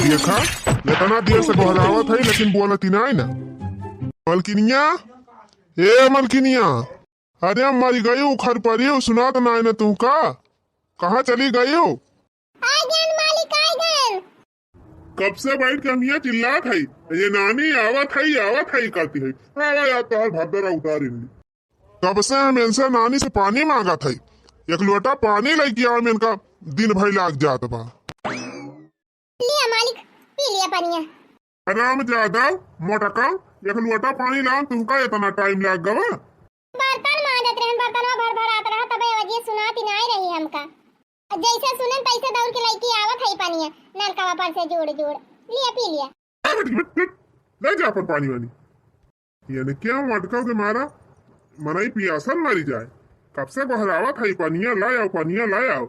देखा इतना देर से बहरावत है लेकिन बोलती नहीं ना। मलकिनिया, ए मलकिनिया, अरे हम मरी गई हूँ खर परी हूँ, सुना तो नहीं ना तू का कहाँ चली गई हो? कब से बैठ के हम यहाँ चिल्लात है ये नानी आवत है करती है। भद्रा उतारी कब से हम इनसे नानी से पानी मांगा था, एक लोटा पानी लेके आओ में इनका दिन भर लाग जात बा। लिया मालिक, पी लिया पानी। आराम ज्यादा मोटा काम, एक लोटा पानी लाओ तुमका इतना टाइम लाग गवा। बर्तन मांजत रहन, बर्तनवा भर भर आत रहा तबे वजह सुनाती नहीं रही हमका। जैसे सुने तैसे दौड़ के लेके आवत है पानी नलका पर से जोड़ जोड़। लिया पी लिया। ले जा पर पानी वानी यानी क्या मटका के मारा मनाई पियासन मारी जाए। कब से बहरावत है पानिया लाए आओ।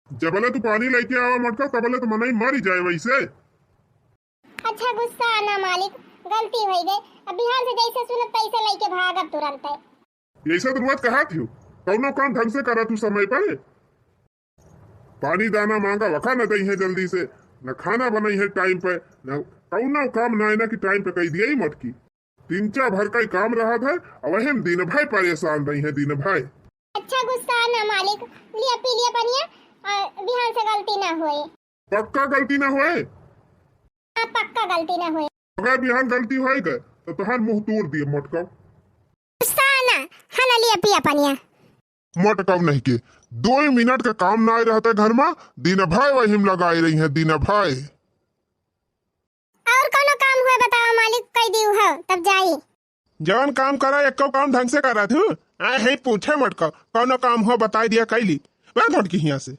जबले तू पानी लेके आवा मटका तबले तो मनाई मारी जाए वैसे। अच्छा गुस्सा आना मालिक, गलती हो गई। अब बिहार से जैसे सुने तैसे लेके भागब तुरंत है। ऐसा तो बात कहा थी कौनो काम ढंग से करा तू समय पर। पानी दाना मांगा वखा न दई है जल्दी से, न खाना बनाई है टाइम पे, न कौनो काम ना है ना कि टाइम पे कही दिया ही मटकी। तीन चार भर का ही काम रहा था और वही दिन भाई परेशान रही है दिन भाई। अच्छा गुस्सा आना मालिक, लिया पी लिया पानी। बिहार से गलती ना होए। पक्का गलती ना होए? हाँ पक्का गलती ना होए। अगर बिहार गलती होएगा तो तुहार मुंह तोड़ दिए मटका। गुस्सा आना, हाँ ना लिया पिया पानी। मटका नहीं के 2 मिनट का काम ना रहता घर में, दिन भाई वही लगाई रही है दिन भाई। और कोनो काम हुए बताओ मालिक, कह दियो है तब जाई। जवन काम करा एको काम ढंग से करा थू है पूछे मटका कोनो काम हो बताई दिया कैली मैं घट की यहाँ से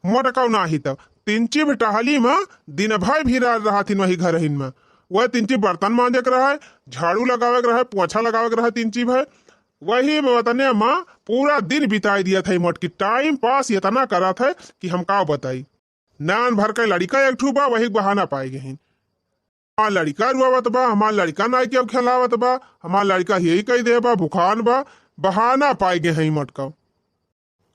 मटका ना ही तब तिंची भी टहली में दिन भाई भी रहा थी वही घर हिन में। वह तिंची बर्तन मांजे के रहा, झाड़ू लगावे के रहा, पोछा लगावे के रहा तिंची भाई वही में वतने माँ पूरा दिन बिताई दिया था। मटकी टाइम पास इतना करा था कि हम का बताई। नान भर के लड़का एक ठूबा वही बहाना पाए गए। हमार लड़का रुआवत बा, हमार लड़का ना के खिलावत बा, हमार लड़का यही कही दे बा भुखान बा, बहाना पाए गए हैं मटका।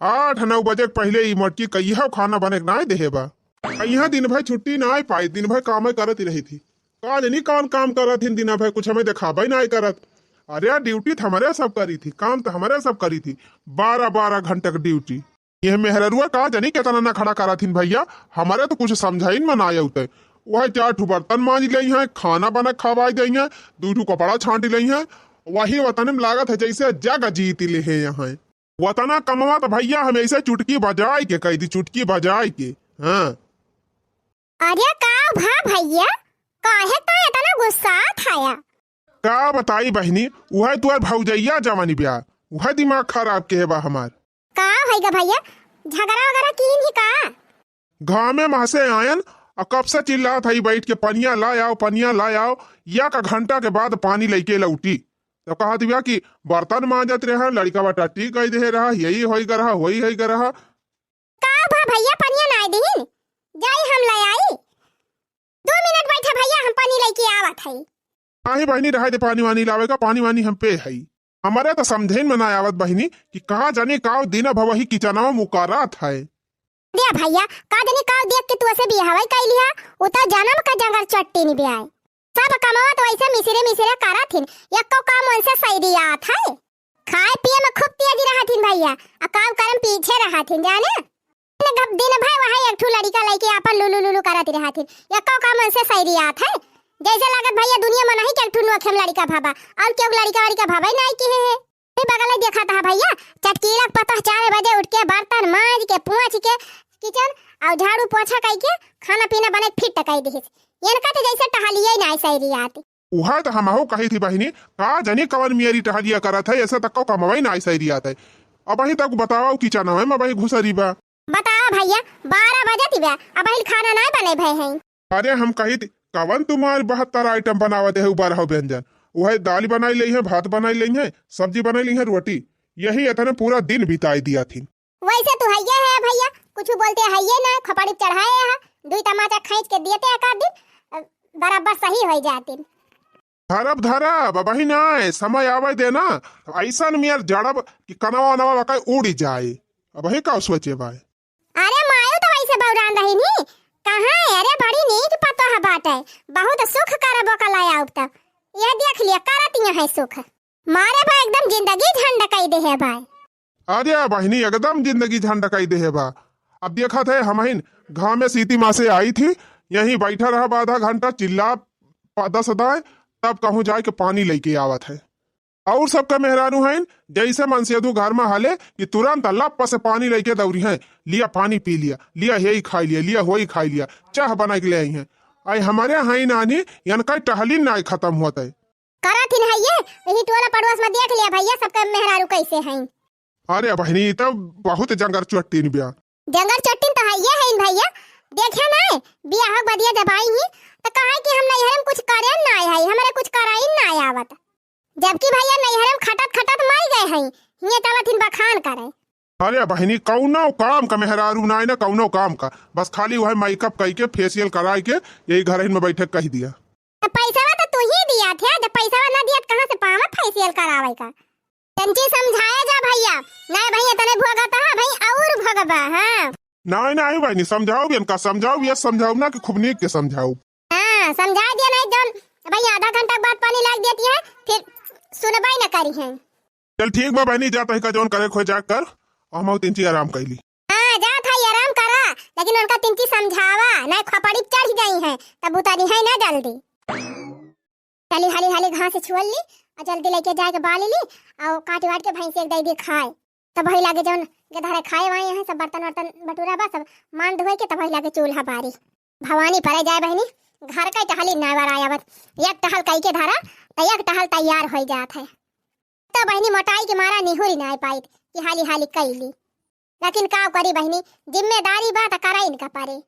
8-9 बजे पहले ही मटकी कहिया खाना बने ना दे बा। यहाँ दिन भर छुट्टी ना आई पाई, दिन भर काम करत ही रही थी। का नहीं कौन काम करत थी दिन भर, कुछ हमें दिखावा ही ना करत। अरे यार ड्यूटी तो हमारे सब करी थी, काम तो हमारे सब करी थी, 12-12 घंटे की ड्यूटी। यह मेहरुआ का जानी कितना ना खड़ा करा थी भैया, हमारे तो कुछ समझाई न मना आते। वह 4 ठू बर्तन मांज ली है, खाना बना खवाई दी है, 2 ठू कपड़ा छाट ली है। वही वतन में लागत है जैसे जग जीत ले है। यहाँ वतना कमवा तो भैया हमेशा चुटकी बजाए के कही थी, चुटकी बजाए के। हाँ अरे का भा भैया, काहे तो इतना गुस्सा थाया? का बताई बहनी, वह तुअर भौजैया जवानी ब्याह वह दिमाग खराब के बा हमार। का होइगा भैया, झगड़ा वगैरह कीन ही का? गाँव में वहां से आयन और कब से चिल्ला था बैठ के पनिया ला आओ या का घंटा के बाद पानी लेके लौटी। तो कहा दिया कि बर्तन मांजत रहा, लड़का बटा टी कह दे रहा, यही होइगा रहा वही होइगा रहा। का भा भैया पनिया ना दीन, जाई हम ले आई। 2 मिनट बैठे भैया, हम पानी लेके आवत हई। आही बहनी रहा दे पानी वानी लावेगा, पानी वानी हम पे है। हमारे तो समझे में ना आवत बहनी कि कहाँ जाने का दिन भवही किचनवा मुकारा था। दिया भैया का जाने का देख के तू ऐसे बिहावई कैली है, उता जन्म का जंगल चट्टी नहीं बियाए। सब कमावा तो ऐसे मिसरे करा थिन, एको काम उनसे सही आत है। खाए पिए में खूब तेज रहा थिन भैया, आ काम करम पीछे रहा थिन जाने। गप दिन भाई वहां एक ठू लड़का लेके अपन लुलु करत रहा थिन, एको काम उनसे सही आत है। जैसे लागत भैया दुनिया में नहीं के एक ठू नोखम लड़का भाबा और क्यों लड़का भाबा नहीं की है। बगल देखा था भैया चटकीला पता 4 बजे उठ के बर्तन मांज के पोंछ के किचन और झाड़ू पोछा करके खाना पीना बने फिट टकाई दी। इनका तो जैसे टहलिए ना सही आती। वह तो हमहू कही थी बहनी का जनी कवन मेरी टहलिया करत है, ऐसा तक कमाई ना सही आत है। अब वही तक बताओ किचन है मैं वही घुसरी बा। बताओ भैया 12 बजे थी बा, अब वही खाना नहीं बने भई है। अरे हम कही थी कवन तुम्हारे 72 आइटम बनावत है, 12 व्यंजन। वह दाल बनाई ली है, भात बनाई ली है, सब्जी बनाई ली है, रोटी, यही इतने पूरा दिन बिताई दिया थी। वैसे तो हैया है भैया, कुछ बोलते हैये ना, खपड़ी चढ़ाए है, 2 टमाटर खींच के देते एक आध दिन बराबर सही हो जाती। धरब वही ना समय आवे देना ऐसा मियार जड़ब कि कनवा नवा का उड़ जाए। अब वही का सोचे भाई। अरे मायो तो वैसे बौरान रही नी, कहाँ है? अरे अरे बहनी एकदम जिंदगी झंडकाई दे है बा। अब देखा थे हम गाँव में सीती माँ से आई थी, यहीं बैठा रहा आधा घंटा, चिल्ला 10 दाए, तब कहूँ जाए के पानी लेके आवत है। और सबका मेहरारू है जैसे मन से दू घर में हाले कि तुरंत लप से पानी लेके दौड़ी है, लिया पानी पी लिया, लिया यही खा लिया, लिया वही खा लिया, चाह बना के ले आई है। आई हमारे यहाँ नानी यनका टहली ना खत्म होता है। करा थिन है ये यही टोला पड़ोस में देख लिया भैया सबका मेहरारू कैसे हैं। अरे बहनी तो बहुत जंगर चट्टी बिया। जंगल चट्टी तो है ये है भैया, देखे ना बियाह बदिया जब आई ही तो कहा कि हम नैहर में कुछ करे ना आए है, हमारे कुछ कराई ना आए आवत, जबकि भैया नैहर में खटत खटत मार गए हैं, ये चला थिन बखान करे। अरे बहनी कौनो काम का मेहरारू ना ना कौनो काम का, बस खाली वह मेकअप कई के फेशियल कराई के यही घर में बैठे कह दिया। पैसा तो तू ही दिया थे, जब पैसा ना दिया कहां से पावा फेशियल करावे का। तंची समझाया जा भैया, नहीं भैया तने भोगता है भाई और भगबा। हां नहीं नहीं बहनी समझाओ भी इनका, समझाओ ये समझाओ ना कि खूब नीक के समझाओ। हां समझा दिया नहीं जन भैया आधा घंटा बाद पानी लाग देती है फिर सुनबाई ना करी है। चल ठीक बा बहनी, जा तही का जोन करे खो जा कर, हम तिनची आराम कैली। हां जा था आराम करा, लेकिन उनका तिनची समझावा नहीं खपड़ी चढ़ गई है तब उतारी है ना जल्दी। चली हाली हाली घास छुअल ली और जल्दी लेके जाके बाल ली और काट वाट के भैंस एक दे दी खाए, तब भई लागे जौन गधारे खाए वाए हैं सब बर्तन वर्तन बटूरा बा सब मान धोए के, तब भई लागे चूल्हा बारी भवानी परे जाए बहनी घर का टहली नावर आयावत, एक टहल कई के धारा तो एक टहल तैयार हो जात है। तो बहनी मोटाई के मारा निहुरी ना पाई कि हाली हाली कैली, लेकिन का करी बहनी जिम्मेदारी बात करा इनका पारे।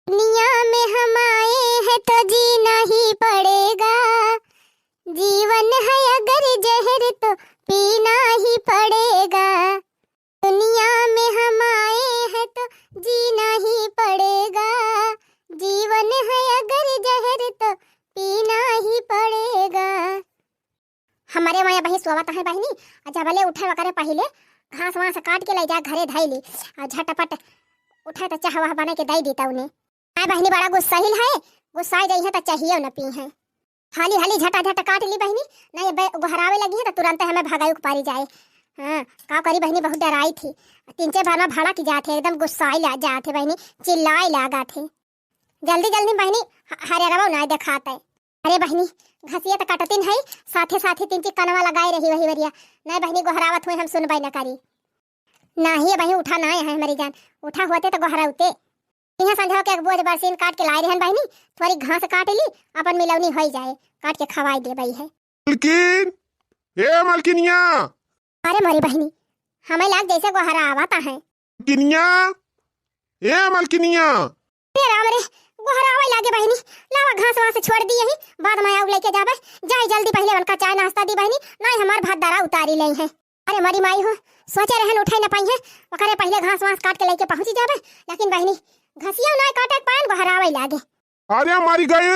दुनिया में हम आए हैं तो जीना ही पड़ेगा, जीवन है अगर जहर तो पीना ही पड़ेगा। दुनिया में हम आए हैं तो जीना ही पड़ेगा, जीवन है अगर जहर तो पीना ही पड़ेगा। हमारे वहाँ बही सोवत है बहनी, जब ले उठे वगैरह पहले घास वहां से काट के ले जा घरे धैली और झटपट उठे तो चाह वह बना के दे देता उन्हें। आई बहनी बड़ा गुस्साहिल है, गुस्सा गई है तो चाहिए न पी है। हाली हाली झटा झटा काट ली बहनी, नहीं गोहरावे लगी है तो तुरंत हमें भगाई पारी जाए। हाँ का करी बहनी बहुत डराई थी, 3 बार में भाड़ा की जाते एकदम गुस्साई ला जाते बहनी, चिल्लाई लगा थे। जल्दी जल्दी बहनी हरे रवा ना दिखाते। अरे बहनी घसिया तो कटतिन है, साथे साथे 3 कनवा लगाए रही वही वरिया, नहीं बहनी गोहरावत हुए हम सुनबाई न करी। नहीं बहनी उठा ना है हमारी जान, उठा होते तो गोहराउते। यहाँ संझा के बोझ बरसीन काट के लाए रहन बहनी, थोड़ी घास काट ली अपन मिलौनी हो जाए, काट के खवाई दे बई है। मलकिन ए मलकिनिया, अरे मोरी बहनी हमें लाग जैसे गोहरा आवता है। मलकिनिया ए मलकिनिया, अरे राम रे गोहरा आवे लागे बहनी, लावा घास वहां से छोड़ दी यही, बाद में आउ लेके जाबे। जाए जल्दी पहले उनका चाय नाश्ता दी बहनी, नहीं हमार भात दारा उतारी ले है। अरे मरी माई हो सोचे रहन उठे न पाई है, ओकरे पहले घास वास काट के लेके पहुंची जाबे, लेकिन बहनी घसिया ना काटे पान गोहरावे लागे। अरे मारी गई,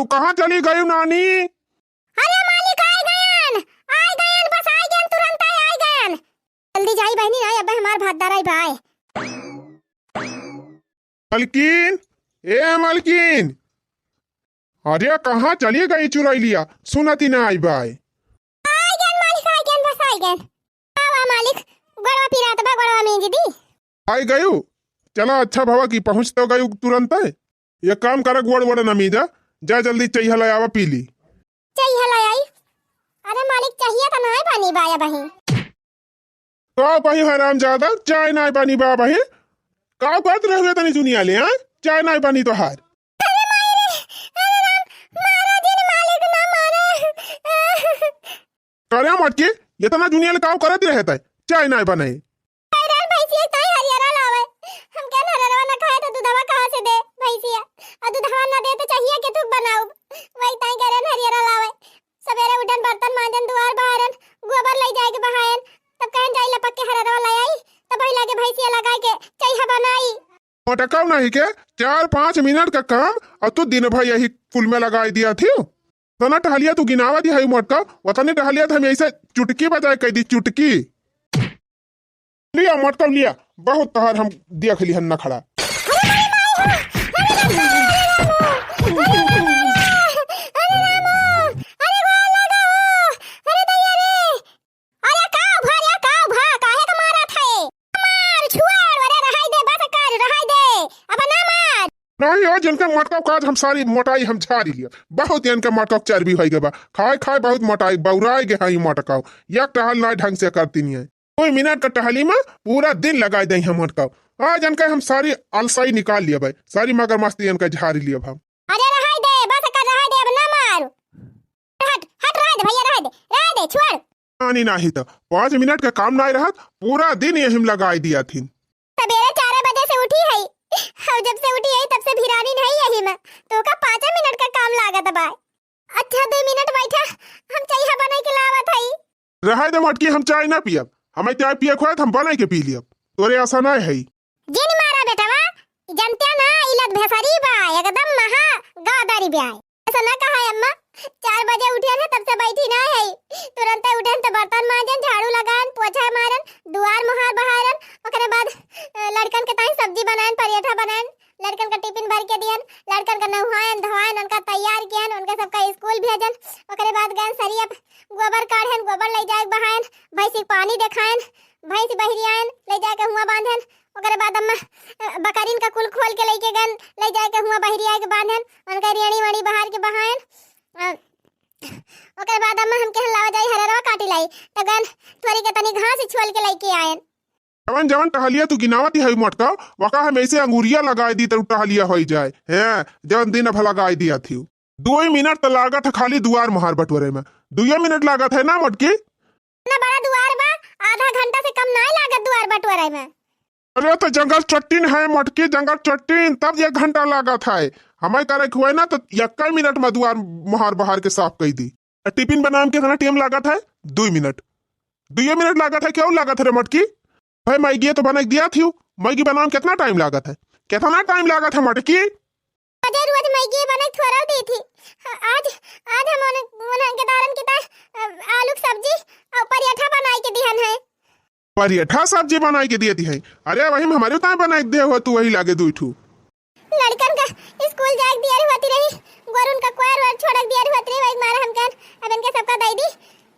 कहाँ चली गई नानी? अरे मालिक आए गयन बस आए गयन तुरंत आए गयन। जल्दी जाई बहनी ना अब हमार भात दाराई बाय। मलकिन ए मलकिन, अरे कहाँ चली गई चुराई लिया, सुनती ना आई बाय। आए गयन बस आए गयन। आवा मालिक गड़वा पिरात बा गड़वा में जी दी। आई गयू, चला अच्छा भवा की पहुंच तो गयू तुरंत है। ये काम कर गोड़ वोड़ नमी जा, जा जल्दी चाहिए लावा पी ली। चाहिए लाई? अरे मालिक चाहिए तो नहीं पानी बाया बहन। का भाई हराम ज्यादा चाय ना पानी बा बहन, का करत रहोगे तनी दुनिया ले हां, चाय ना पानी तो हार। अरे राम मारा दिन मालिक ना मारा। करे मटके ये तना दुनिया ले काम करत रहता है, चाय ना बनाए। अरे भैंसिया ताई हरियारा लावे, हम क्या हरियारा ना खाए तो दूधवा कहां से दे भैंसिया, और दूधवा ना दे तो चाहिए कि तू बनाऊ, वही ताई करे हरियारा लावे। सवेरे उठन बर्तन मांजन दुआर बहारन गोबर ले जाए के बहायन, तब कहन जाई लपक के हरियारा लाई आई, तब भई लागे भैंसिया लगाए के चाहिए बनाई। मटका नहीं के 4-5 मिनट का काम और तू दिन भर यही फुल में लगाई दिया थी। तना टहलिया तू गिनावा दी है मटका, वतने टहलिया था हम ऐसे चुटकी बजाए कह दी चुटकी। लिया मटका लिया, बहुत तहर हम देख ली हन न खड़ा। नहीं हो जिनके मटका काज हम सारी मोटाई हम झाड़ी लिया बहुत इनके मटका चर्बी हो गए बा खाए खाए बहुत मोटाई बौराए गे हाँ मटका एक टहल ना ढंग से करती नहीं है 2 मिनट का टहली में पूरा दिन लगा दे हम मटका आज इनका हम सारी अलसाई निकाल लिया भाई सारी मगर मस्ती इनका झाड़ी लिया हम अरे रहा दे बस कर रहा दे अब ना मारो हट हट रहा दे भैया रहा दे छोड़ पानी नहीं तो 5 मिनट का काम नहीं रहा पूरा दिन यही लगाई दिया थी सवेरे 4 बजे से उठी है और जब से उठी है तब से भिरानी नहीं यही में तो का 5 मिनट का काम लागत बा अच्छा 2 मिनट बैठा हम चाय बना के लावत हई रहा दे मटकी हम चाय ना पियब हमें चाय पिए खोए हम बना के पी लियब तोरे ऐसा नहीं है जिन मारा बेटवा जनते ना इलत भेसरी बा एकदम महा गादारी बा ऐसा ना कहा है अम्मा 4 बजे उठे ना तब से बैठी ना है तुरंत उठन तो बर्तन मांजन झाड़ू लगान पोछा मारन दुआर मुहार बहारन ओकरे बाद लड़कन के ताई सब्जी बनान पराठा बनान लड़कन का टिफिन भर के दियन लड़कन का नहायन धोयन उनका तैयार कियन उनका सबका स्कूल भेजन ओकरे बाद गन सरिया गोबर काढ़न गोबर ले जाए बहायन भैंसी पानी देखायन भैंस बहरियान ले जाके हुआ बांधन ओकरे बाद अम्मा बकरीन का कुल खोल के लेके गन ले जाके हुआ बहरिया के बांधन उनका रेणी वणी बहार के बहायन ओकरे बाद अम्मा हमके हलावा जाई हररवा काटी लाई त गन थोड़ी के तनी घास छोल के लेके आयन जवन जवन टहलिया तू गिनावती है मटका वका हम ऐसे अंगूरिया लगाई दी तो टहलिया हो जाए है जवन दिन भला लगाई दिया थी 2 मिनट तो लागत है खाली दुआर मुहार बटोरे में 2 मिनट लागत है ना मटकी ना बड़ा दुआर बा आधा घंटा से कम नहीं लागत दुआर बटोरे में अरे तो जंगल चट्टीन है मटकी जंगल चट्टीन तब 1 घंटा लागत है हमें करे हुए ना तो 1 मिनट में दुआर मुहार बहार के साफ कर दी टिफिन बनाने के कितना टाइम लागत है 2 मिनट 2 मिनट लागत है क्यों लागत है मटकी भाई मैगी तो बना दिया थी मैगी बनाने कितना टाइम लागत है कितना टाइम लागत है मटकी रोज मैगी बना थोड़ा दी थी आज आज हम उन्हें के दारन की आलू की सब्जी और पराठा बनाई के दिहन है पराठा सब्जी बनाई के दिए थी है अरे वही हमारे उतना बनाई दे हो तू वही लागे 2 ठू लड़कन का स्कूल जाए दिया होती रही गोरुन का क्वार वर छोड़ दिया होती रही वही मारा हम कन अब इनके सबका दई दी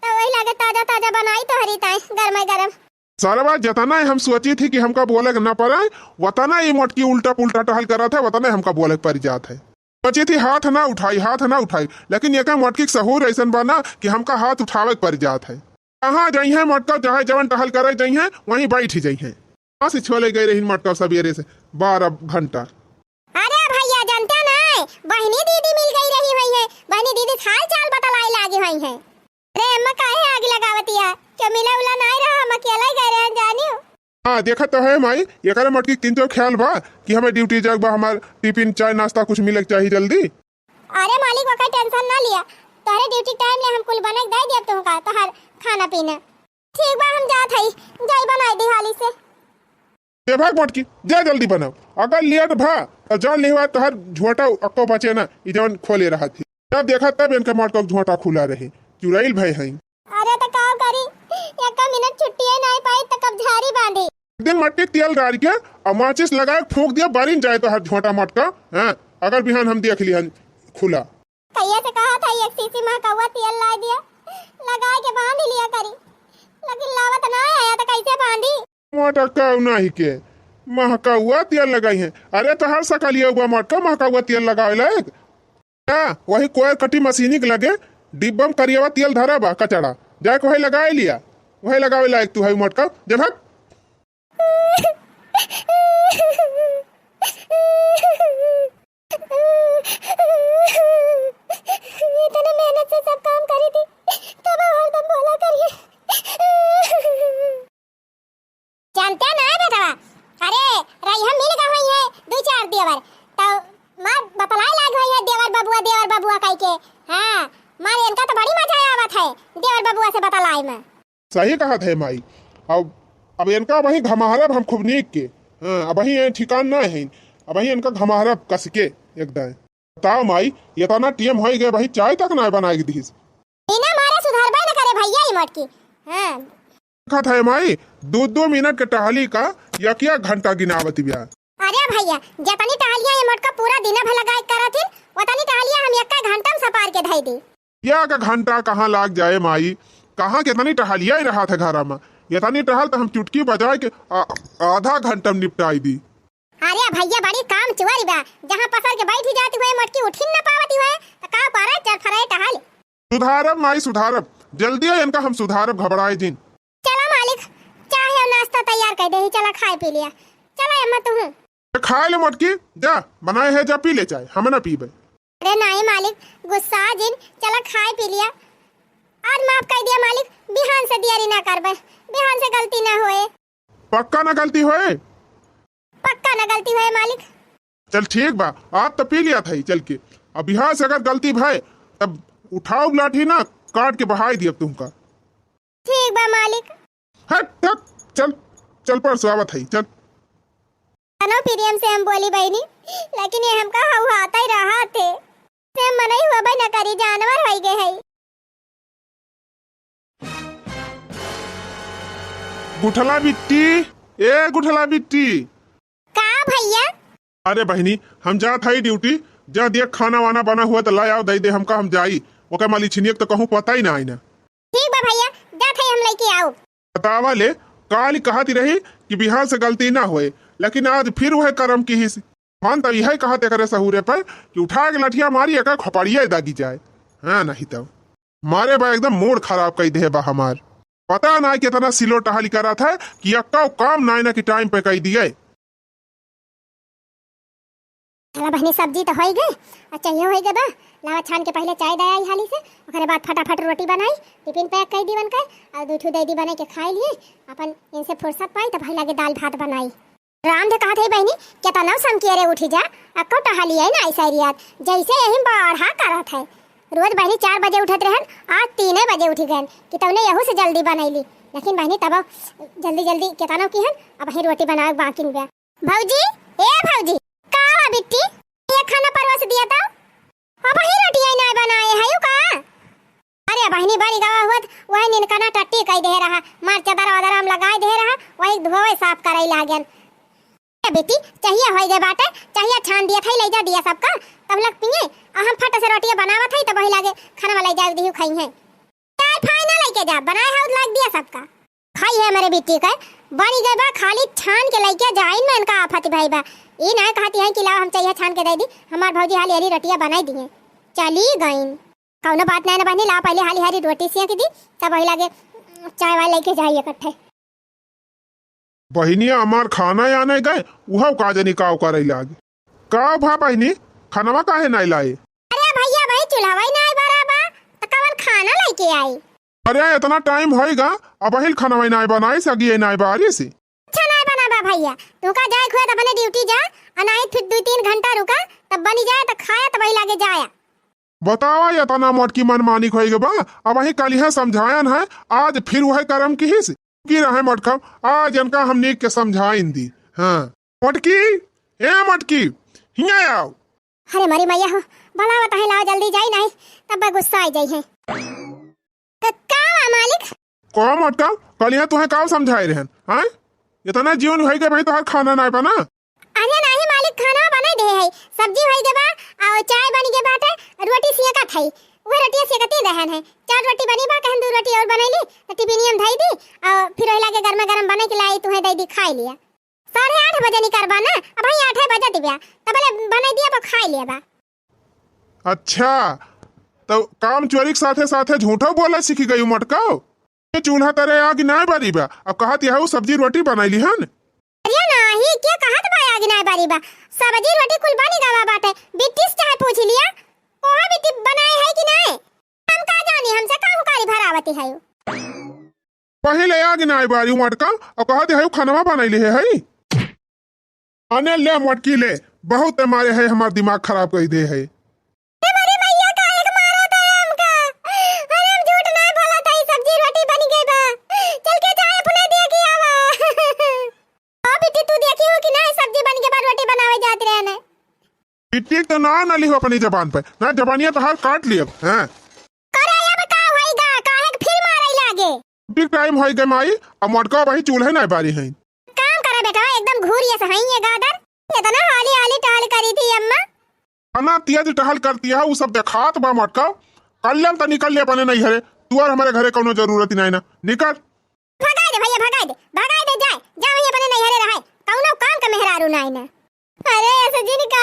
तो वही लागे ताजा ताजा बनाई तो हरी ताई गरम गरम सारा बात जतना हम सोची थी कि हमका बोले ना पड़ा वतना ही मटकी उल्टा पुल्टा टहल कर रहा था वतना हमका बोले पड़ जात है सोची थी हाथ ना उठाई लेकिन ये मटकी सहूर ऐसा बना कि हमका हाथ उठावे पड़ जात है कहाँ जाई है मटका चाहे जवन टहल करे जाई है वहीं बैठ ही जाई है कहाँ से छोले गए रही मटका सवेरे से 12 घंटा अरे भैया जानते नहीं बहनी दीदी मिल गई रही हुई है बहनी दीदी हाल चाल बतलाई लागी हुई है अरे अम्मा काहे आग लगावती है क्या मिला उला नहीं रहा हम अकेला ही गए रहे जानियो हाँ देखा तो है माई ये करे मटकी किंतु ख्याल बा कि हमें ड्यूटी जाग बा हमार टिफिन चाय नाश्ता कुछ मिले चाहिए जल्दी अरे मालिक का टेंशन ना लिया तोरे ड्यूटी टाइम ले हम कुल बना के दे दिया तुमका तोहर खाना पीना ठीक बा हम जात हई जाई बनाई दी हाली से ये भाग मटकी जा जल्दी बनाओ अगर लेट भा तो जान नहीं हुआ तो हर झोटा अक्को बचे ना ये जवन खोले रहा थी जब देखा तब इनका मटका झोटा खुला रहे चुराइल भाई हैं अरे तो का करी 1 मिनट छुट्टी है नहीं पाई तो कब झाड़ी बांधी एक दिन मटकी तेल डाल के और माचिस लगाए फूंक दिया बारिन जाए तो हर झोटा मटका हैं अगर बिहान हम देख लिया खुला कैया से कहा था एक सीसी में कौवा तेल ला दिया लगा के बांध लिया करी लेकिन लावत ना आया तो कैसे बांधी मटका नहीं के महका हुआ तेल लगाई है अरे तो हर सका लिया हुआ मटका महका हुआ तेल लगावे लायक वही कोई कटी मशीनिक लगे डिब्बम करिएवा तेल धरा बा कचड़ा जाके वही लगाए लिया वही लगावे लायक तू है मटका जब इतने मेहनत से सब काम करी थी तब हरदम बोला करिए जानते ना बेटा अरे रही हम मिल गई है 2-4 देवर तो मार बतलाई लाग गई है देवर बबुआ कह के हां मारे इनका तो बड़ी मजा आवत है देवर बबुआ से बतलाई में सही कहा थे माई अब इनका वही घमारब हम खूब नीक के अब वही ठिकान ना है अब वही इनका घमारब कस के एकदम बताओ माई ये तो ना टीएम हो गए भाई चाय तक ना बना के दीस बिना मारे सुधारबे न करे भैया ई मटकी हां कहा था माई 2 मिनट के टहली का या क्या घंटा गिनावती ब्याह अरे भैया जतनी टहलिया ये मटका पूरा दिन भर लगाए करथिन ओतनी टहलिया हम 1 घंटा में सपार के धई दी या का घंटा कहाँ लाग जाए माई कहाँ कितनी टहलिया ही रहा था घर में इतनी टहल तो हम चुटकी बजाए के आधा घंटा में निपटाई दी अरे भैया बड़ी काम चुआरी बा, जहाँ पसर के बैठ जाती हुए मटकी उठी न पावती हुए तो का पारा चरफराए टहल। सुधारब माई सुधारब, जल्दी है इनका हम सुधारब, घबराए दिन। चला मालिक, चाय और नाश्ता तैयार कर दे, चला खाए पी लिया। चला अम्मा तू खाए ले मटकी, जा बनाए है, जा पी ले चाय, हमें ना पीबे। अरे नहीं मालिक, गुस्सा जिन, चला खाए पी लिया। आज माफ कर दिया मालिक, बिहान से दियारी ना करबे, बिहान से गलती ना होए। पक्का ना गलती होए? पक्का ना गलती होए मालिक। चल ठीक बा, आज तो पी लिया था ही चल के, अब यहाँ से अगर गलती भाई तब उठाओ लाठी ना काट के बहाई दिया तुमका। ठीक बा मालिक। हट हट, चल चल परसों आवत है, चल। अनो प्रियम से हम बोली बहनी, लेकिन ये हमका हुआ आता ही रहा थे, से मन ही हुआ न करी, जानवर हो गए है। गुठला बिट्टी, ए गुठला बिट्टी। का भैया? अरे बहनी हम जात है ड्यूटी, जा देख खाना वाना बना हुआ तो ला आओ दे दे हमका, हम जाई ओकर माली छिनियक तो कहूँ पता ही ना आई ना। ठीक बा भैया, जात है हम लेके आओ। बतावा ले, काल कहती रही कि बिहार से गलती ना होए, लेकिन आज फिर वह करम की हिस हम तो यही कहते करे सहूरे पर कि उठा के लठिया मारी एक खोपड़िया दागी जाए। हाँ नहीं तो मारे बा एकदम मूड खराब कर दे बा हमार, पता ना कितना सिलो टहली करा था कि अक्का काम ना ना की टाइम पे कह दिए। चला बहनी सब्जी तो हो गई, अच्छा ये हो गए बा, लावा छान के पहले चाय दे आई हाली से, ओकरे बाद फटाफट रोटी बनाई, टिफिन पैक कर दी बनकर, और दूठू दे दी बना के खाई लिए, अपन इनसे फुर्सत पाई तो भाई लगे दाल भात बनाई। राम दे कहा थे बहनी क्या नाव सम के रे उठी जा, अक्को टहली है ना ऐसा रियात जैसे यही बढ़ा करत है। रोज बहनी 4 बजे उठत रहन, आज 3 बजे उठी गए कि तवने यहू से जल्दी बनैली, लेकिन बहनी तब जल्दी जल्दी क्या नाव की हन, अब ही रोटी बनावे बाकी में। भौजी ए भौजी, का बिट्टी ये खाना परवास दिया था, अब ही रोटी आई ना बनाए है का? अरे बहनी बड़ी गावा हुआ वही निनकना टट्टी कह दे रहा, मार चादर वादर हम लगाए दे रहा, वही धोवे साफ कराई लागन। बेटी चाहिए हो गए बाटे, चाहिए छान दिया था ले जा दिया सबका, तब लग पिए हम फट से रोटियां बनावा था तब वही लागे खाना वाला जा दी खाई है। चाय फाइनल लेके जा, बनाए है लग दिया सबका खाई है मेरे बेटी का, बनी गए बा खाली छान के लेके जाइन में इनका आफत भाई बा, ई ना कहती है कि लाओ हम चाहिए छान के दे दी, हमार भौजी हाली हाली रोटियां बनाई दिए चली गईन। कौनो बात नहीं ना बनी, ला पहले हाली हाली रोटी सिया की दी तब वही लागे चाय वाला लेके जाइए इकट्ठे। बहनी हमार खाना आने गए वह का जनी काव करे लागे, का भा बहनी खानावा काहे नहीं लाए? अरे भैया भाई चूल्हा ही नहीं बराबा तो कवन खाना लेके आई। अरे इतना टाइम होएगा अब हिल खाना नहीं बनाई सगी नहीं बारी से। अच्छा नहीं बनाबा भैया, तू का जाए खुआ तब ड्यूटी जा, अनाई फिर 2-3 घंटा रुका तब बनी जाए तो खाया तब वही लागे जाया। बतावा ये तना मोटकी मन मानी होएगा बा, अब वही कल है समझायन है, आज फिर वह करम की हिस की रहे मटका, आज इनका हम नीक के समझाइन दी। हाँ मटकी ए मटकी हिया आओ। अरे मरी मैया हो, बड़ा बताए लाओ जल्दी जाई नहीं तब गुस्सा आ जाई है। का मालिक को मटका कल यहाँ तुम्हें काव समझाए रहन, हाँ इतना जीवन होएगा भाई तो हर खाना नहीं बना। अरे नहीं मालिक खाना बना दे है, सब्जी होई के बा और चाय बनी के बाटे, रोटी सिया का थई वो रोटी सेकती रहन है, 4 रोटी बनी बा कहन 2 रोटी और बनैली तो टिफिनियम धई दी और फिर ओही लागे गरमा गरम बने के लाई तुहे दे दी खाई लिया। 8:30 बजे निकरबा ना, अब ही 8 बजे दिया तबले बना दिया बा खाई लिया बा। अच्छा तो काम चोरी के साथे साथे झूठो बोला सीखी गई मटका, ये चूल्हा तरे आग नहीं बारी बा, अब कहत यह सब्जी रोटी बनैली हन। अरे नहीं क्या कहत बा आग नहीं बारी बा, सब्जी रोटी कुल बनी गवा बाटे, बिट्टी से चाहे पूछ लिया ओहा बिट्टी बनाए है कि नहीं, हम का जानी हमसे का हुकारी भरावती है। पहले आग नहीं बारी मटका और कहत है खाना बनैली है आने ले मटकी ले, बहुत मारे है हमार दिमाग खराब कर दे है। पिट्टी तो ना नली हो अपनी जबान पे, ना जबानिया तो हाथ काट लिया हैं। करे अब का होइगा, काहे फिर मारे लागे। ठीक टाइम होई गए माई, अब मटका वही चूल्हे नहीं बारी है। काम करे बेटा एकदम घूरिए से हई ये गादर, इतना हाली हाली टहल करी थी अम्मा। अन्ना तेज टहल करती है वो सब देखात बा मटका, कल्लम तो निकल ले अपने नहीं हरे, तू और हमारे घरे कोनो जरूरत नहीं ना, निकल। भगाई दे भैया भगाई दे, जा वही अपने नहीं हरे रहे, कौनो काम का मेहरारू नहीं ना। अरे ऐसे जी का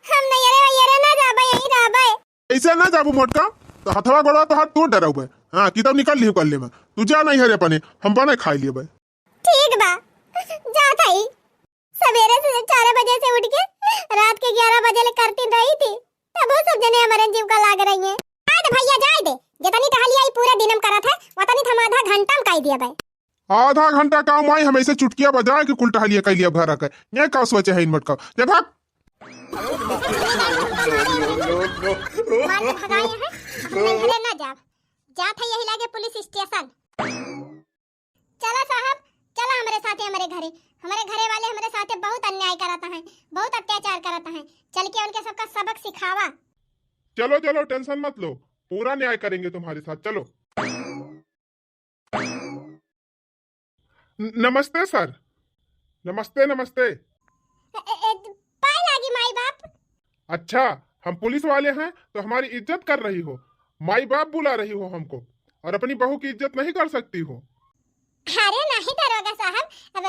हम नहीं अरे ना जाबे यही रहबे। ऐसे ना जाबू मोटका तो हथवा गोड़ा तो हाथ तोड़ डराऊ बे। हाँ किताब निकाल लियो कल में तू जा नहीं हरे अपने हम बने खाई लिए बे। ठीक बा जा थई सवेरे से 4 बजे से उठ के रात के 11 बजे ले करती रही थी तब वो सब जने हमारे जीव का लाग रही है। आज भैया जाए दे जतनी टहली आई पूरे दिनम करत है वतनी हम आधा घंटा में काई दिया बे। आधा घंटा काम आई हम ऐसे चुटकिया बजाए कि कुल टहलिया कह लिया घर आकर ये का सोचे है इन मटका जब भाग मार के भगाए हैं हमने घरे ना जा जात है यही लागे पुलिस स्टेशन। चला साहब चला हमारे साथे हमारे घरे वाले हमारे साथे बहुत अन्याय कराता है बहुत अत्याचार कराता है चल के उनके सबका सबक सिखावा। चलो चलो टेंशन मत लो पूरा न्याय करेंगे तुम्हारे साथ चलो। नमस्ते सर नमस्ते नमस्ते। पाए लागी माई बाप। अच्छा हम पुलिस वाले हैं तो हमारी इज्जत कर रही हो माई बाप बुला रही हो हमको और अपनी बहू की इज्जत नहीं कर सकती हो। अरे नहीं दरोगा साहब अब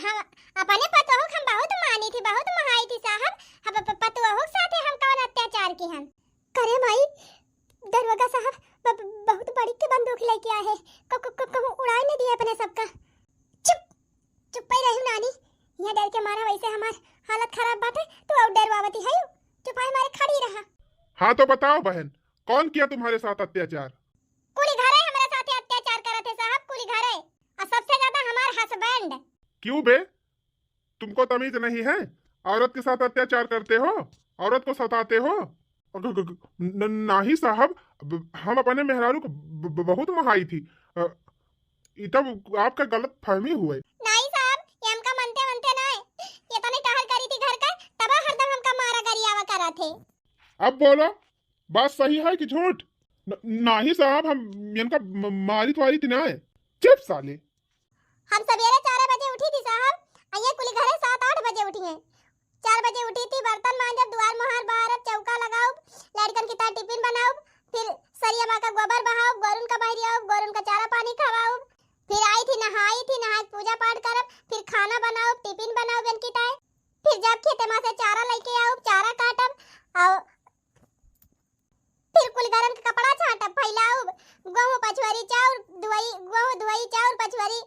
हम अपने पतोह हम बहुत मानी थी बहुत महाई थी साहब अब पतोह साथे हम कौन अत्याचार की हम करे माई दरोगा साहब बहुत बड़ी के बंदूक लेके आए हैं कहूं उड़ा नहीं दिया अपने सबका। चुप चुप ही रही नानी यहाँ डर के मारा वैसे हमार हालत खराब बाटे तू और डरवावती है चुप ही मारे खड़ी रहा। हाँ तो बताओ बहन कौन किया तुम्हारे साथ अत्याचार। कुली घरे हमारे साथे अत्याचार करते साहब कुली घरे और सबसे ज्यादा हमार हस्बैंड। क्यों बे तुमको तमीज नहीं है औरत के साथ अत्याचार करते हो औरत को सताते हो। नहीं साहब हम अपने मेहरारू को बहुत महाई थी ये तब आपका गलत फहमी हुए। नहीं साहब ये हमका मनते मनते नहीं ये तो नहीं टहल करी थी घर का तब हरदम हमका मारा गरियावा करा थे। अब बोलो बात सही है कि झूठ। नहीं साहब हम इनका मारी तुम्हारी थी ना चुप साले। हम सवेरे 4 बजे उठी थी साहब ये कुली घरे 7-8 बजे उठी हैं 4 बजे उठी थी बर्तन मांजब द्वार मोहर बाहर चौका लगाओ लड़कन की तरह टिफिन बनाओ फिर सरिया माँ का गोबर बहाओ गोरुन का बहरियाओ गोरुन का चारा पानी खवाओ फिर आई थी नहाई पूजा पाठ करब फिर खाना बनाओ टिफिन बनाओ बन की ताए फिर जब खेते माँ से चारा लेके आओ चारा काटब और फिर कुल गरम का कपड़ा छाटब फैलाओ गेहूं पछुआरी चाउर दुआई गेहूं दुआई चाउर पछुआरी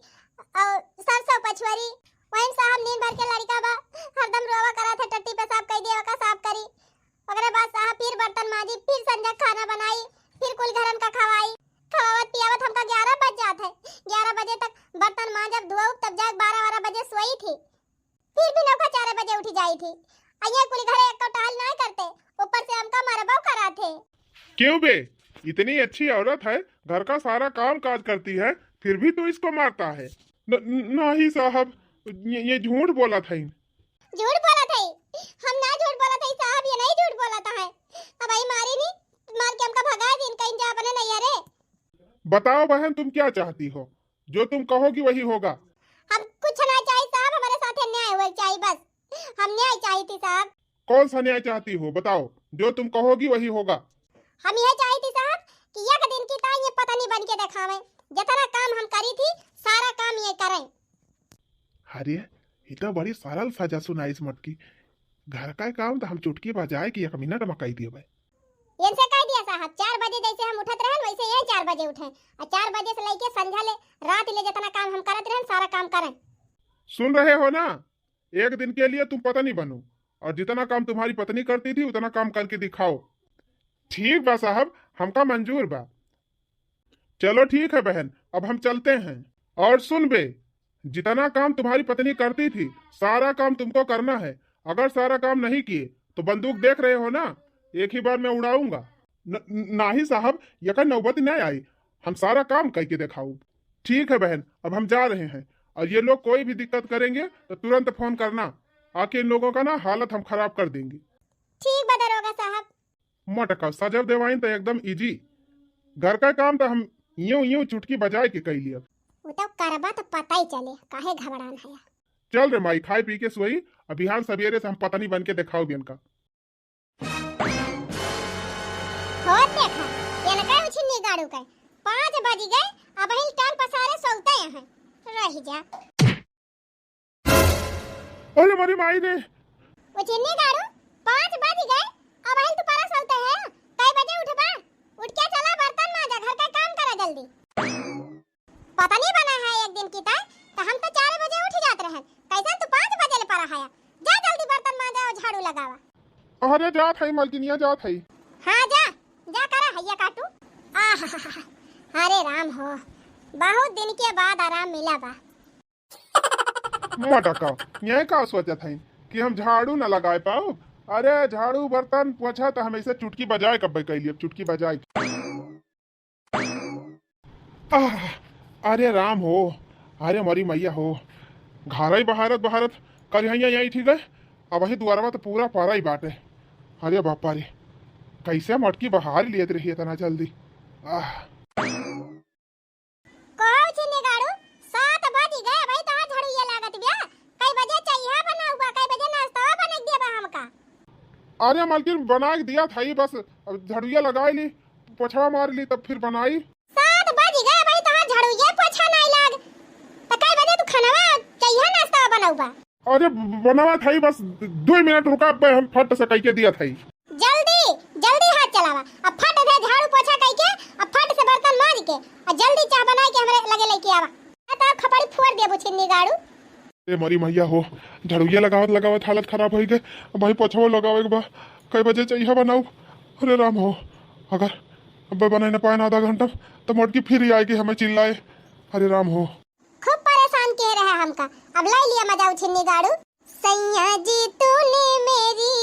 और सरसों पछुआरी वहीं साहब नींद भर के लड़का बा हरदम रोवा करा थे टट्टी पेशाब कई देवा का साफ करी ओकरे बाद साहब फिर बर्तन माजी फिर संजा खाना बनाई फिर कुल घरन का खवाई खवावत पियावत हमका 11 बज जात है 11 बजे तक बर्तन मांजब धोऊ तब जाके 12 बजे सोई थी फिर भी नौका 4 बजे उठी जाई थी अये कुल घरे एक टहल नहीं करते ऊपर से हमका मरबाव करा थे। क्यों बे इतनी अच्छी औरत है घर का सारा काम काज करती है फिर भी तू इसको मारता है। नहीं साहब ये झूठ बोला था। झूठ बोला था हम ना झूठ बोला था साहब ये नहीं झूठ बोला था है अब आई मारी नहीं मार के हमका भगा दिन कहीं जा अपने नहीं अरे। बताओ बहन तुम क्या चाहती हो जो तुम कहोगी वही होगा। हम कुछ ना चाहिए साहब हमारे साथ अन्याय हुआ चाहिए बस हम न्याय चाहिए थी साहब। कौन सा न्याय चाहती हो बताओ जो तुम कहोगी वही होगा। हम यह चाहती थी साहब कि एक दिन की ताई ये पता नहीं बन के दिखावे जितना काम हम करी थी सारा काम ये करें। अरे ये तो बड़ी सरल सजा सुनाई इस मटकी घर का काम तो हम चुटकी बजाए कि 1 मिनट में कह दिए भाई। इनसे कह दिया साहब 4 बजे जैसे हम उठत रहन वैसे ये 4 बजे उठे और 4 बजे से लेके संध्या ले रात ले जितना काम हम करत रहन सारा काम करें। सुन रहे हो ना एक दिन के लिए तुम पत्नी बनो और जितना काम तुम्हारी पत्नी करती थी उतना काम करके दिखाओ। ठीक बा साहब हमका मंजूर बा। चलो ठीक है बहन अब हम चलते हैं। और सुन बे जितना काम तुम्हारी पत्नी करती थी सारा काम तुमको करना है। अगर सारा काम नहीं किए तो बंदूक देख रहे हो ना एक ही बार में उड़ाऊंगा। नहीं साहब यह नौबत नहीं आई हम सारा काम करके दिखाऊं। ठीक है बहन अब हम जा रहे हैं और ये लोग कोई भी दिक्कत करेंगे तो तुरंत फोन करना आके इन लोगों का ना हालत हम खराब कर देंगे। ठीक बा दरोगा साहब। मोटका सजब देवाइन तो एकदम इजी घर का काम तो हम यूं चुटकी बजाए के कह लिया। वो तो करबा तो पता ही चले काहे घबरान है। चल रे माई खाई पी के सोई अभियान सवेरे से हम पत्नी बन के दिखाओ भी इनका। हो देखा ये लगा उछिन्नी गाड़ू का 5 बज गए अब हिल टांग पसारे सोते हैं रह जा। अरे मारी माई ने वो चिन्नी गाड़ू 5 बज गए अब आई तू परस होते है कई बजे उठबा उठ के चला बर्तन मांजा घर का काम करा जल्दी पता नहीं बना है एक दिन की ताई तो हम तो 4 बजे उठ जाते रहे कैसे तू 5 बजे ले पड़ा है जा जल्दी बर्तन मांजा और झाड़ू लगावा अरे जात है मलकिनिया जात है हां जा करा हैया काटू अरे राम हो बहुत दिन के बाद आराम मिला बा मटका यह का सोचत है कि हम झाड़ू न लगाए पाओ अरे झाड़ू बर्तन पोछा तो हमेशा चुटकी बजाए कब कैलिए चुटकी बजाए अरे राम हो अरे मरी मैया हो घर ही बहारत बहारत कल यही ठीक है अब वही द्वारा तो पूरा पारा ही बाटे अरे बापा रे कैसे मटकी बहार लिए रही इतना जल्दी कौन निगाड़ू 7 बज गए भाई तो झाड़ू ये लागत बिया कई बजे चाहिए बना हुआ कई बजे नाश्ता बना दिया बा हमका अरे मालकिन बना के दिया था ही बस झाड़ुया लगाई ली पोछा मार ली तब फिर बनाई 7 बज गए भाई तो झाड़ू ये पोछा नहीं लाग तो कई बजे तू खाना चाहिए नाश्ता बना हुआ अरे बनावा था ही बस 2 मिनट रुका हम फट से कह के दिया था ही जल्दी हाथ चलावा अब फट से झाड़ू पोछा कई के अब फट से बर्तन मांज के और जल्दी चाय बना के हमरे लगे लेके आवा तो खपड़ी फोड़ दे बुछिन्नी गाड़ू ए मरी मैया हो झाड़ुया लगावत हालत खराब हो गए भाई पोछवा लगावे के बा कई बजे चाहिए बनाऊ अरे राम हो अगर अब बनाए न पाए आधा घंटा तो मोटकी फिर ही आएगी हमें चिल्लाए अरे राम हो खूब परेशान किए रहा हमका अब ले लिया मजा उछिन्नी गाड़ू सैया जी तूने मेरी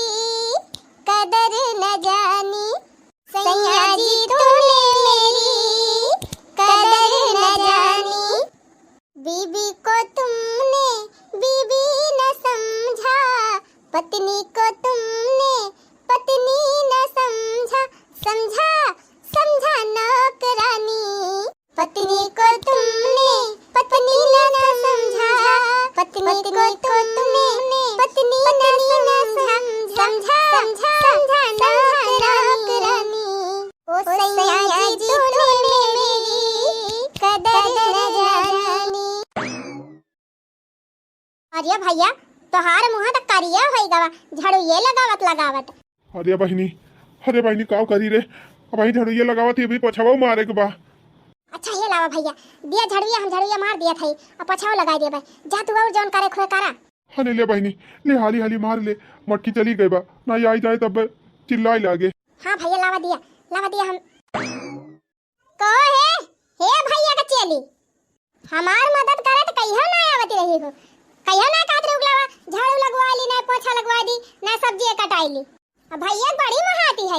कदर न जानी सैया जी तूने मेरी कदर न जानी बीबी को तुमने बीबी न समझा पत्नी को तुमने पत्नी न समझा नौकरानी पत्नी को तुमने पत्नी न समझा पत्नी को तुमने पत्नी न समझा नौकरानी ओ सैया जी तूने मेरी कदर न जानी अरे भैया तोहार मुंह तक करिया होई गवा झाड़ू ये लगावत अरे बहनी काव करी रे अब वही झाड़ुया लगावत ही भी पोछवा मारे के बा अच्छा ये लावा भैया दिया झाड़ुया हम झाड़ुया मार दिया था अब पोछाव लगा दे भाई जा तू और जौन करे खोए करा हने ले बहनी ले हाली मार ले मटकी चली गई बा ना आई जाए तब चिल्लाए लागे हां भैया लावा दिया हम को हे भैया का चली हमार मदद करे तो कहियो ना आवत रही हो कहियो ना कात रुक लावा झाड़ू लगवा ली ना पोछा लगवा दी ना सब्जी कटाई ली अब भैया बड़ी महाती है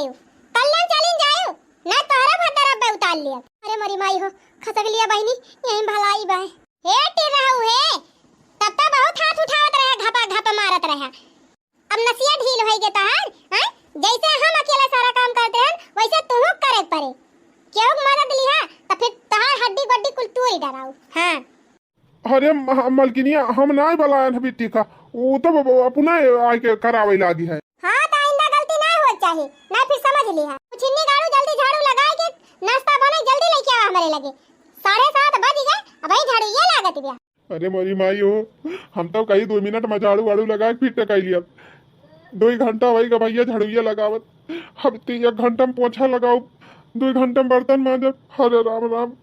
कल्लन चलिन जायो ना तोहरा भतर अब उतार लिया अरे मरी माई हो खसक लिया बहनी यही भलाई बा हे टिर रहू हे तब तक बहुत हाथ उठावत रहे घपा मारत रहे अब नसिया ढील होई गे तहार हैं जैसे हम अकेला सारा काम करते हैं वैसे तू करे पड़े क्यों मदद लिया तो फिर तहार हड्डी बड्डी कुल तू ही डराऊ हां अरे मलकिनिया हम ना बलायन अभी टीका वो तो अपना आके करावे लागी है हां तो आइंदा गलती ना हो चाहे ना फिर समझ लिया छिन्नी गाड़ू जल्दी झाड़ू लगाए के नाश्ता बने जल्दी लेके आवा हमारे लगे 7:30 बज गए अब भाई झाड़ू ये लागत बिया अरे मोरी माई हो हम तो कहीं 2 मिनट में झाड़ू वाड़ू लगा के फिर टकाई लिया 2 घंटा वही का भैया झाड़ुया लगावत अब 1 घंटा में पोछा लगाओ 2 घंटा में बर्तन मांजो अरे राम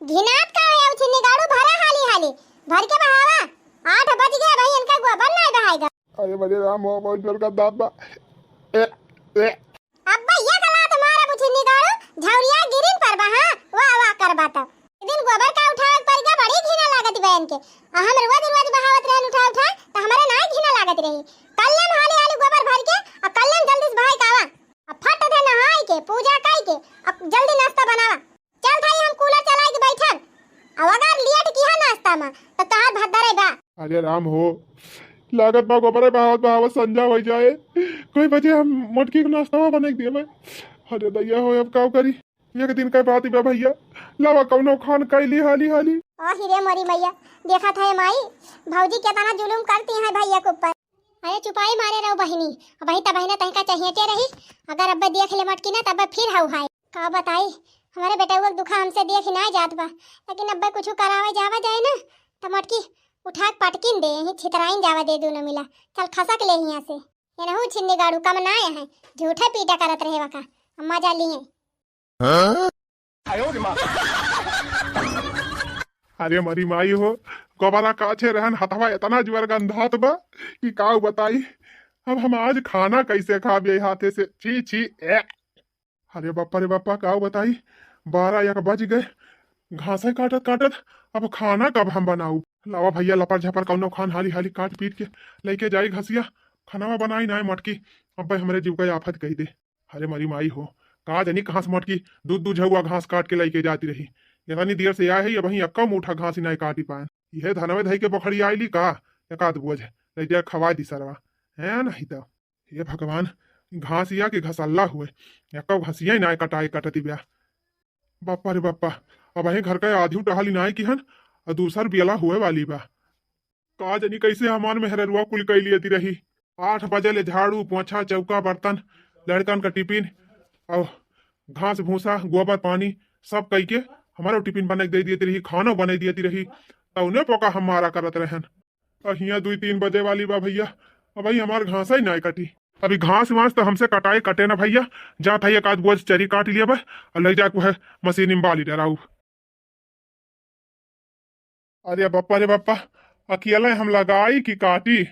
घिनात का है छिन्नी गाड़ू भरा हाली भर के बहावा 8 बज गए भाई इनका गोबर नहीं बहाएगा अरे मेरे राम हो बहुत जोर का दांत बा अब भैया गला तुम्हारा बुछिन्नी गाड़ू झौरिया गिरिन पर बहा वाह करबा त दिन गोबर का उठावत पर गया बड़ी घिना लागत बहन के हम रोज बहावत रहन उठा तो हमारे ना घिना लागत रही कल्लन हाली गोबर भर के और कल्लन जल्दी से भाई कावा अब फट दे नहाई के पूजा काई के अब जल्दी नाश्ता बनावा चल भाई हम कूलर चला के बैठन अब अगर लेट किया नाश्ता में तो तहार भदरे बा अरे राम हो लागत बा गोबर बहावत संजा हो जाए कोई बजे हम मटकी के नाश्ता बना के दिए अरे दैया हो अब काव करी एक दिन का बात बा भैया लावा कौनो खान कैली हाली ओ हिरे मरी मैया देखा था माई भौजी केतना जुलुम करती हैं भैया के ऊपर अरे चुपाई मारे रहो बहनी वही त बहना तहका चाहिए रही अगर अब्बा देख ले मटकी ना तब फिर हाउ हाय का बताई हमारे बेटा वो दुखा हमसे देख ना जात बा लेकिन अब्बा कुछ करावे जावा जाए ना तो मटकी उठा के पटकिन दे ही छितराइन जावा दे दोनों मिला। चल खसक ले यहाँ से। ये नहु छिन्नी गाड़ू कम ना आया है, झूठा पीटा करत रहे वका मजा लिए। अरे मरी माई हो, गोबारा काछे रहन हथवा इतना जुअर गंधात बा कि काऊ बताई। अब हम आज खाना कैसे खाब यही हाथे से, छी छी ए। अरे बापा रे बापा, काऊ बताई 12-1 बज गए, घासे काटत काटत अब खाना कब हम बनाऊ। लावा भैया लपर झपर कौनो खान हाली हाली काट पीट के लेके जाई घसिया, खाना बनाई ना मटकी। अब भाई हमारे जीव का आफत कही दे। अरे मरी माई हो, कहा जानी कहाँ से मटकी दूध झुआ घास काट के लेके जाती रही। इतनी देर से आए है, वही अक्का मुठा घास ही नहीं काटी पाए। यह धनवे धई के बखड़ी आईली का एकाध बोझ ले खवा दी सरवा है नहीं तो। हे भगवान, घासिया के घसल्ला हुए एक घसिया ही ना कटाए कटती ब्या। बापा रे बापा, अब वही घर का आधी टहली नाई की हन और दूसर बियला हुए वाली बा। का जनी कैसे हमार मेहररुआ कुल कैली आती रही। 8 बजे ले झाड़ू पोछा चौका बर्तन लड़कन का टिफिन और घास भूसा गोबर पानी सब कई के हमारा टिफिन बना दे देती रही, खाना बना देती रही। तो उन्हें पोका हमारा करत रहन। और हिया 2-3 बजे वाली बा भैया, अब भाई हमार घास ही ना कटी। अभी घास वास तो हमसे कटाए कटे ना भैया, जा था एक आध बोझ चरी काट लिया बा और ले जाके है मशीन में बाली डराऊ। अरे बप्पा रे बप्पा, अकेले हम लगाई की काटी,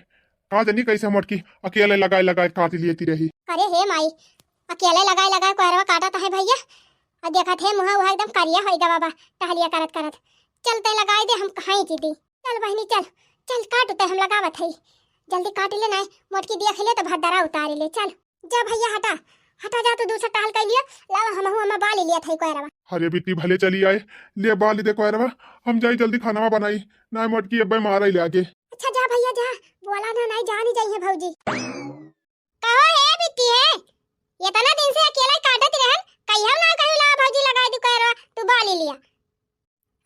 कहा जानी कैसे मटकी अकेले लगाए लगाए काट लेती रही। अरे हे माई, अकेले लगाए लगाए कोहरवा काटा था है भैया। और देखा थे मुहा वहा एकदम करिया होइगा बाबा टहलिया करत करत। चलते लगाए दे हम कहाई की दी। चल बहनी चल चल काटते हम लगावत है। जल्दी काट ले ना, मोटकी दिया खिले तो भदरा उतार ले। चल जा भैया हटा हटा जा, तो दूसरा टहल कर लिया। लावा हम बाली लिया था कोहरवा। अरे बिट्टी भले चली आए, ले बाली दे कोहरवा, हम जाई जल्दी खाना बनाई ना मोटकी अब मारा ही ले आगे। अच्छा जा भैया जा, बोला ना नहीं जानी जाइए भौजी। कहो है बिट्टी है, ये तना दिन से अकेला काटत रहन, कहियो ना कहियो ला भौजी लगाई दी कोहरवा तू बाली लिया।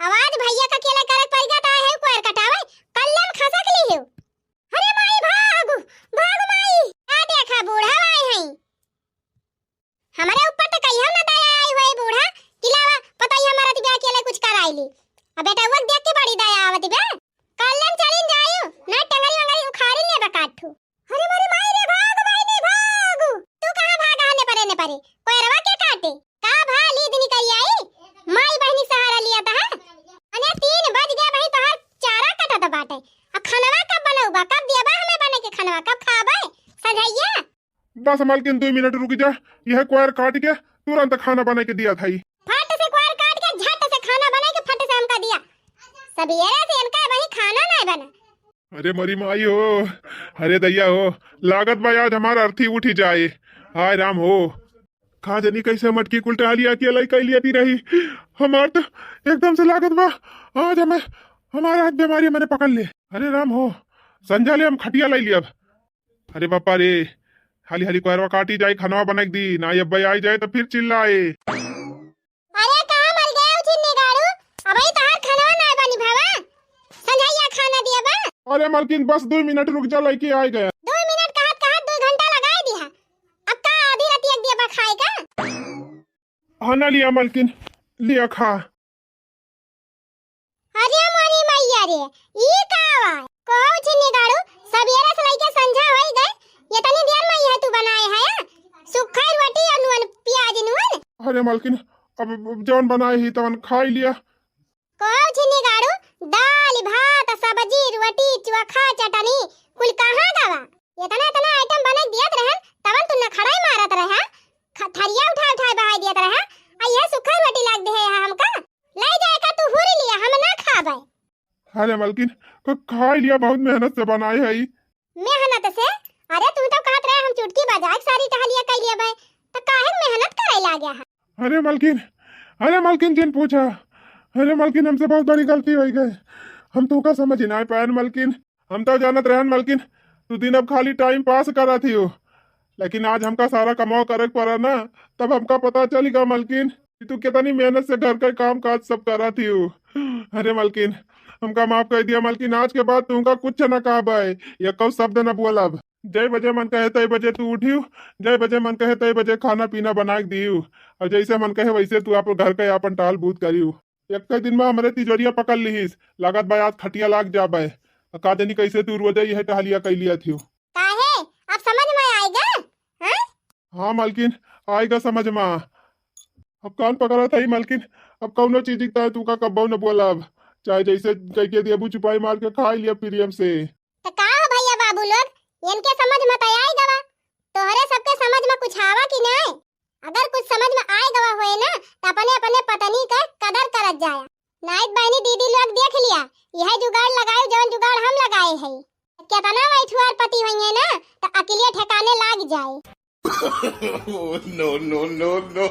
आवाज भैया का अकेला करत पड़ गया है कोहर कटावे कल्लम खसक ली है। अरे माई भाग भाग माई, आ देखा बूढ़ा आए हैं हमारे ऊपर। तो कहियो ना दया आई हुई बूढ़ा किलावा पता ही हमारा तिबे अकेले कुछ कराईली। अब बेटा वो देख के बड़ी दया आवत बे। कल्लम चलिन जायो ना, टंगरी वंगरी उखाड़ी ले बकाठू। अरे मारी माई रे, भाग भाई नहीं भाग। तू कहां भागा ने परे कोयरवा के काटे का भाली दिन करी आई। माई बहनी सहारा लिया था अने 3 बज गए भाई, तोहर चारा कटा तो बाटे। अब खानवा कब बनाऊबा, कब देबा हमें बने के खानवा, कब खाबे सजाइया। बस मालकिन 2 मिनट रुक जा, यह कोयर काट के तुरंत खाना बना के दिया था। फट से कोयर काट के झट से खाना बना के फट से हमका दिया। सबेरे से इनका वही खाना नहीं बना। अरे मरी माई हो, अरे दैया हो, लागत बा आज हमारा अर्थी उठी जाए। हाय राम हो, खा जनी कैसे मटकी कुलटा लिया कि अलग कैली आती रही। हमार तो एकदम से लागत बा आज हमें हमारा हाथ बीमारी मैंने पकड़ ले। अरे राम हो, संजा ले हम खटिया लाई लिया। अरे बापा रे, हाली हाली कोयरवा काटी जाए, खाना बना दी ना, अब भाई आई जाए तो फिर चिल्लाए। अरे कहां मर गए हो चिन्नी गाड़ू, अबे तहार खाना नहीं बनी भावा, संजाइया खाना दिया बा। अरे मालकिन बस 2 मिनट रुक जा, लेके आ गया। 2 मिनट कहा 2 घंटा लगाई दिया। अब का आधी रात एक दिया बा खाएगा। हाँ ना लिया मालकिन, लिया खा। अरे मारी मैया रे, ई का आवाज कहो चिन्नी गाड़ू, सबेरे से लेके संझा होई गए, ये तनी देर में यह तू बनाए है सूखा रोटी और नून प्याज नून। अरे मालकिन अब जौन बनाए ही तवन खा ही लिया। कहो चिन्नी गाड़ू, दाल भात सब्जी रोटी चोखा चटनी कुल कहां गवा। इतना इतना आइटम बना दियत रहन, तवन तू न खड़ाई मारत रहा, थरिया उठा उठा बहाई दियत रहा। आ यह सूखा रोटी लाग दे है हमका, ले जाए का तू हुरी लिया, हम ना खाबे। अरे मालकिन खा ही लिया, बहुत मेहनत से बनाए है। मेहनत से? अरे तू तो कहत रहे हम चुटकी बजा के सारी टहलिया कर लिया बे, तो काहे मेहनत करे ला गया है। अरे मालकिन जिन पूछा, अरे मालकिन हमसे बहुत बड़ी गलती हो गई, हम तो का समझ ना पाए मालकिन। हम तो जानत रहन मालकिन तू दिन अब खाली टाइम पास करा थी हो, लेकिन आज हमका सारा कमाओ करे पड़ा ना, तब हमका पता चलेगा मालकिन कि तू कितनी मेहनत से घर का काम काज सब करा थी हो। अरे मालकिन हमका माफ कर दिया मालकिन, आज के बाद तुमका कुछ न कहा भाई, ये कौ शब्द न बोलब। जय बजे मन कहे तय बजे तू उठियो, जय बजे मन कहे तय बजे खाना पीना बना के दियो, और जैसे मन कहे वैसे तू आप घर का अपन टाल बूत करियो। एक दिन में हमारे तिजोरिया पकड़ लीस, लागत भाई आज खटिया लाग जाबे, का जानी कैसे तू रोज यह टहलिया कैलिया थी। काहे अब समझ में आएगा? हाँ हाँ मालकिन, आएगा समझ में। अब कान पकड़ा था ही मालकिन, अब कौनो चीज दिखता है तू का कब्बो न बोला। अब चाहे जैसे कह के दिया छुपाई मार के खा लिया प्रियम से। तो का हो भैया बाबू लोग इनके समझ में तो आएगा वा। तोहरे सबके समझ में कुछ आवा कि नहीं? अगर कुछ समझ में आएगा वा होए ना तो अपने अपने पत्नी का कदर करत जाए। नाइट बहनी दीदी लोग देख लिया, यह जुगाड़ लगाए जौन जुगाड़ हम लगाए हैं। कितना वैठुआर पति होइए ना तो अकेले ठिकाने लाग जाए। no, no, no, no.